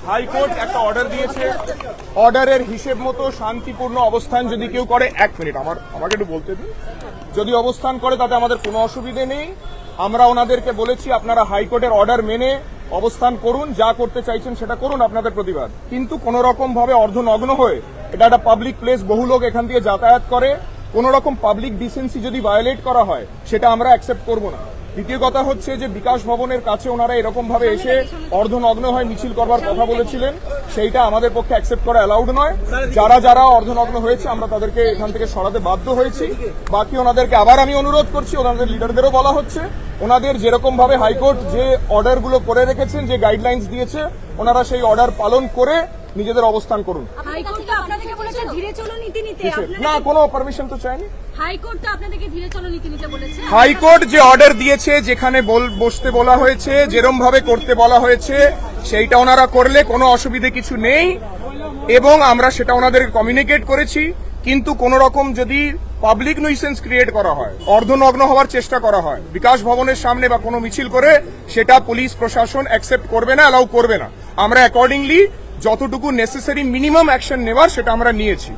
High court একটা order দিয়েছে, অর্ডারের হিসেব মতো শান্তিপূর্ণ অবস্থান যদি কেউ করে, এক মিনিট আমাকে একটু বলতে দিন, যদি অবস্থান করে তাতে আমাদের কোনো অসুবিধে নেই। আমরা ওনাদেরকে বলেছি আপনারা হাইকোর্টের অর্ডার মেনে অবস্থান করুন, যা করতে চাইছেন সেটা করুন, আপনাদের প্রতিবাদ। কিন্তু কোন রকম ভাবে অর্ধনগ্ন হয়ে, এটা একটা পাবলিক প্লেস, বহু লোক এখান দিয়ে যাতায়াত করে, কোন রকম পাবলিক ডিসেন্সি যদি ভায়োলেট করা হয় সেটা আমরা অ্যাকসেপ্ট করব না। দ্বিতীয় কথা হচ্ছে যে বিকাশ ভবনের কাছে ওনারা এরকম ভাবে এসে অর্ধনগ্ন হয়ে মিছিল করবার কথা বলেছিলেন, সেইটা আমাদের পক্ষে অ্যাকসেপ্ট করা অ্যালাউড নয়। যারা যারা অর্ধনগ্ন হয়েছে আমরা তাদেরকে এখান থেকে সরাতে বাধ্য হয়েছি। বাকি ওনাদেরকে আবার আমি অনুরোধ করছি, ওনাদের লিডারদেরও বলা হচ্ছে, ওনাদের যেরকম ভাবে হাইকোর্ট যে অর্ডারগুলো করে রেখেছেন, যে গাইডলাইন্স দিয়েছে, ওনারা সেই অর্ডার পালন করে নিজেদের অবস্থান করুন। হাইকোর্ট তো আপনাদেরকে বলেছে ধীরে চলো নীতি নিতে, না, কোনো পারমিশন তো চাইনি। হাইকোর্ট তো আপনাদেরকে ধীরে চলো নীতি নিতে বলেছে। হাইকোর্ট যে অর্ডার দিয়েছে, যেখানে বসতে বলা হয়েছে, যেরকম ভাবে করতে বলা হয়েছে, সেইটা ওনারা করলে কোনো অসুবিধে কিছু নেই এবং আমরা সেটা ওনাদেরকে কমিউনিকেট করেছি। কিন্তু কোন রকম যদি পাবলিক নিউসেন্স ক্রিয়েট করা হয়, অর্ধনগ্ন হওয়ার চেষ্টা করা হয় বিকাশ ভবনের সামনে বা কোনো মিছিল করে, সেটা পুলিশ প্রশাসন অ্যাকসেপ্ট করবে না, অ্যালাউ করবে না। আমরা অ্যাকর্ডিংলি যতটুকু নেসেসারি মিনিমাম অ্যাকশন নেওয়ার সেটা আমরা নিয়েছি।